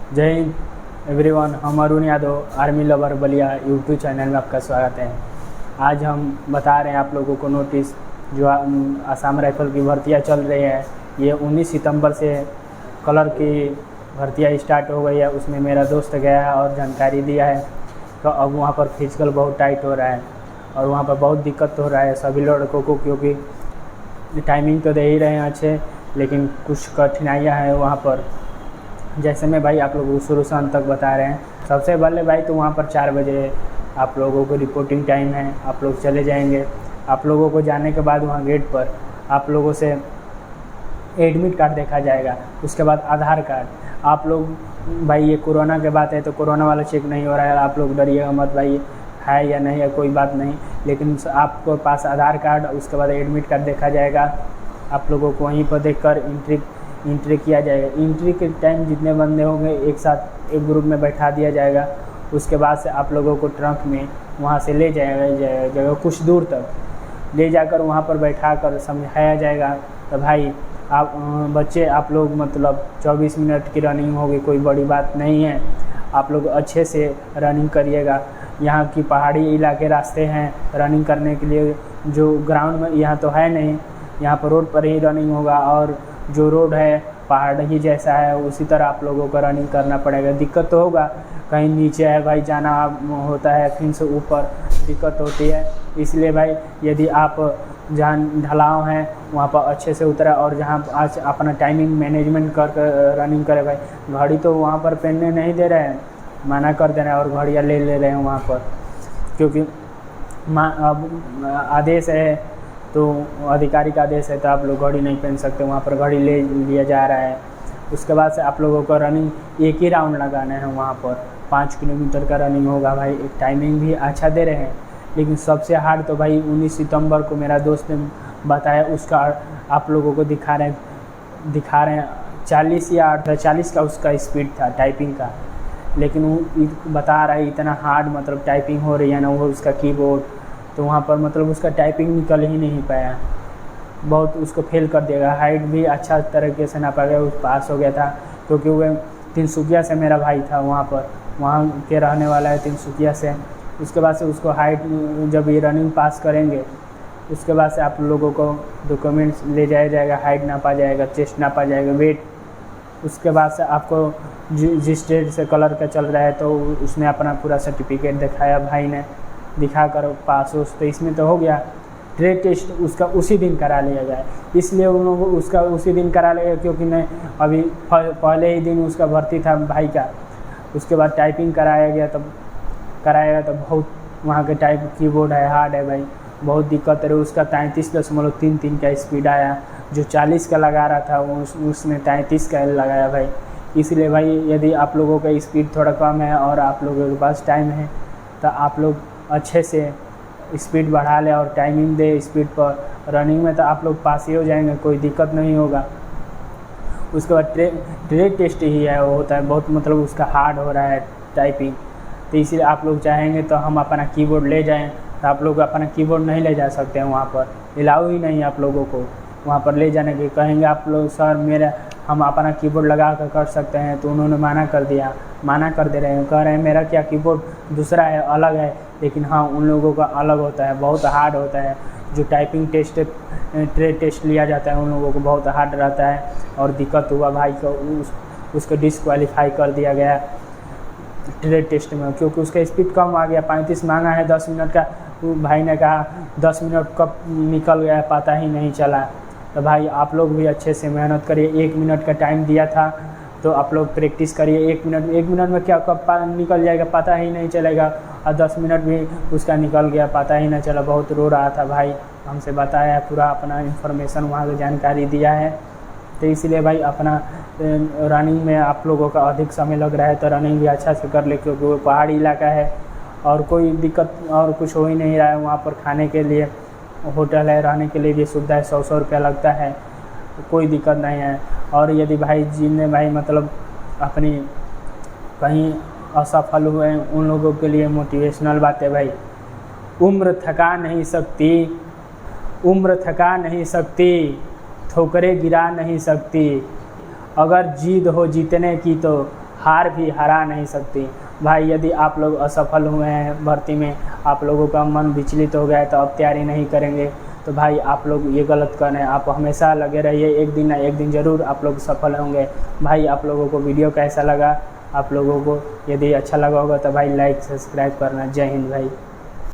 जय हिंद एवरीवन। हम Arun Yadav army lover Ballia YouTube channel में आपका स्वागत है। आज हम बता रहे हैं आप लोगों को नोटिस जो आसाम राइफल की भर्तियां चल रही है। ये 19 सितंबर से कलर की भर्तियां स्टार्ट हो गई है। उसमें मेरा दोस्त गया है और जानकारी दिया है। तो अब वहाँ पर फिजिकल बहुत टाइट हो रहा है और वहाँ पर बहुत दिक्कत हो रहा है सभी लड़कों को, क्योंकि टाइमिंग तो दे ही रहे हैं अच्छे, लेकिन कुछ कठिनाइयाँ हैं वहाँ पर। जैसे मैं भाई आप लोगों को शुरू से अंत तक बता रहे हैं। सबसे पहले भाई तो वहाँ पर 4 बजे आप लोगों को रिपोर्टिंग टाइम है, आप लोग चले जाएंगे। आप लोगों को जाने के बाद वहाँ गेट पर आप लोगों से एडमिट कार्ड देखा जाएगा, उसके बाद आधार कार्ड। आप लोग भाई ये कोरोना के बात है तो कोरोना वाला चेक नहीं हो रहा है, आप लोग डरिएगा मत भाई, है या नहीं है कोई बात नहीं, लेकिन आपको पास आधार कार्ड, उसके बाद एडमिट कार्ड देखा जाएगा। आप लोगों को वहीं पर देखकर इंट्री किया जाएगा। इंट्री के टाइम जितने बंदे होंगे एक साथ एक ग्रुप में बैठा दिया जाएगा। उसके बाद से आप लोगों को ट्रक में वहाँ से ले जाएगा कुछ दूर तक ले जाकर वहाँ पर बैठा कर समझाया जाएगा। तो भाई आप बच्चे आप लोग मतलब 24 मिनट की रनिंग होगी, कोई बड़ी बात नहीं है। आप लोग अच्छे से रनिंग करिएगा। यहाँ की पहाड़ी इलाके रास्ते हैं रनिंग करने के लिए, जो ग्राउंड में यहाँ तो है नहीं, यहाँ पर रोड पर ही रनिंग होगा। और जो रोड है पहाड़ ही जैसा है, उसी तरह आप लोगों को रनिंग करना पड़ेगा। दिक्कत तो होगा, कहीं नीचे है भाई जाना होता है, फिर से ऊपर दिक्कत होती है। इसलिए भाई यदि आप जहाँ ढलाव है वहाँ पर अच्छे से उतरा और जहाँ आज अपना टाइमिंग मैनेजमेंट कर रनिंग करे। भाई घड़ी तो वहाँ पर पहनने नहीं दे रहे हैं, मना कर दे रहे हैं और घड़ियाँ ले रहे हैं वहाँ पर, क्योंकि अब आदेश है तो अधिकारी का आदेश है तो आप लोग घड़ी नहीं पहन सकते। वहाँ पर घड़ी ले लिया जा रहा है। उसके बाद से आप लोगों को रनिंग एक ही राउंड लगाना है। वहाँ पर 5 किलोमीटर का रनिंग होगा। भाई एक टाइमिंग भी अच्छा दे रहे हैं, लेकिन सबसे हार्ड तो भाई 19 सितंबर को मेरा दोस्त ने बताया, उसका आप लोगों को दिखा रहे हैं 40 या 40 का उसका स्पीड था टाइपिंग का। लेकिन वो बता रहा है इतना हार्ड मतलब टाइपिंग हो रही है ना, वो उसका कीबोर्ड, तो वहाँ पर मतलब उसका टाइपिंग निकल ही नहीं पाया, बहुत उसको फेल कर देगा। हाइट भी अच्छा तरीके से ना पा गया, उस पास हो गया था, क्योंकि वह तिनसुकिया से मेरा भाई था, वहाँ के रहने वाला है तिनसुकिया से। उसके बाद से उसको हाइट जब ये रनिंग पास करेंगे उसके बाद से आप लोगों को डॉक्यूमेंट्स ले जाया जाएगा, हाइट नापा जाएगा, चेस्ट नापा जाएगा, वेट। उसके बाद से आपको जिस स्टेट से कलर का चल रहा है तो उसने अपना पूरा सर्टिफिकेट दिखाया, भाई ने दिखा कर पास हो, तो इसमें तो हो गया। ट्रेड टेस्ट उसका उसी दिन करा लिया जाए, इसलिए उन लोगों को उसका उसी दिन करा लिया, क्योंकि नहीं अभी पहले ही दिन उसका भर्ती था भाई का। उसके बाद टाइपिंग कराया गया तब बहुत वहाँ के टाइप कीबोर्ड है हार्ड है भाई, बहुत दिक्कत है। उसका 33.33 का स्पीड आया, जो 40 का लगा रहा था उसने 33 का लगाया भाई। इसलिए भाई यदि आप लोगों का स्पीड थोड़ा कम है और आप लोगों के पास टाइम है तो आप लोग अच्छे से स्पीड बढ़ा ले और टाइमिंग दे स्पीड पर। रनिंग में तो आप लोग पास ही हो जाएंगे, कोई दिक्कत नहीं होगा। उसके बाद ट्रेड टेस्ट ही है वो होता है, बहुत मतलब उसका हार्ड हो रहा है टाइपिंग। तो इसलिए आप लोग चाहेंगे तो हम अपना कीबोर्ड ले जाएं, तो आप लोग अपना कीबोर्ड नहीं ले जा सकते हैं, वहाँ पर अलाउ ही नहीं आप लोगों को वहाँ पर ले जाने के। कहेंगे आप लोग सर हम अपना कीबोर्ड लगा कर सकते हैं, तो उन्होंने मना कर दे रहे हैं, कह रहे हैं मेरा क्या कीबोर्ड दूसरा है, अलग है। लेकिन हाँ उन लोगों का अलग होता है, बहुत हार्ड होता है। जो टाइपिंग टेस्ट ट्रेड टेस्ट लिया जाता है उन लोगों को बहुत हार्ड रहता है। और दिक्कत हुआ भाई को, उसको डिसक्वालीफाई कर दिया गया ट्रेड टेस्ट में, क्योंकि उसका स्पीड कम आ गया। 35 मांगा है 10 मिनट का, भाई ने कहा 10 मिनट कब निकल गया पता ही नहीं चला। तो भाई आप लोग भी अच्छे से मेहनत करिए। 1 मिनट का टाइम दिया था तो आप लोग प्रैक्टिस करिए। 1 मिनट में क्या कब निकल जाएगा पता ही नहीं चलेगा, और 10 मिनट भी उसका निकल गया पता ही नहीं चला। बहुत रो रहा था भाई, हमसे बताया पूरा अपना इन्फॉर्मेशन वहाँ की जानकारी दिया है। तो इसलिए भाई अपना रनिंग में आप लोगों का अधिक समय लग रहा है तो रनिंग भी अच्छा से कर ले, क्योंकि वो पहाड़ी इलाका है और कोई दिक्कत और कुछ हो ही नहीं रहा है। वहाँ पर खाने के लिए होटल है, रहने के लिए भी सुविधा है, 100 रुपया लगता है, कोई दिक्कत नहीं है। और यदि भाई जिनने भाई मतलब अपनी कहीं असफल हुए हैं उन लोगों के लिए मोटिवेशनल बात है भाई। उम्र थका नहीं सकती, ठोकरें गिरा नहीं सकती। अगर जीद हो जीतने की तो हार भी हरा नहीं सकती। भाई यदि आप लोग असफल हुए हैं भर्ती में, आप लोगों का मन विचलित हो गया है तो अब तैयारी नहीं करेंगे, तो भाई आप लोग ये गलत कर रहे हैं। आप हमेशा लगे रहिए, एक दिन ना एक दिन ज़रूर आप लोग सफल होंगे। भाई आप लोगों को वीडियो कैसा लगा, आप लोगों को यदि अच्छा लगा होगा तो भाई लाइक सब्सक्राइब करना। जय हिंद भाई।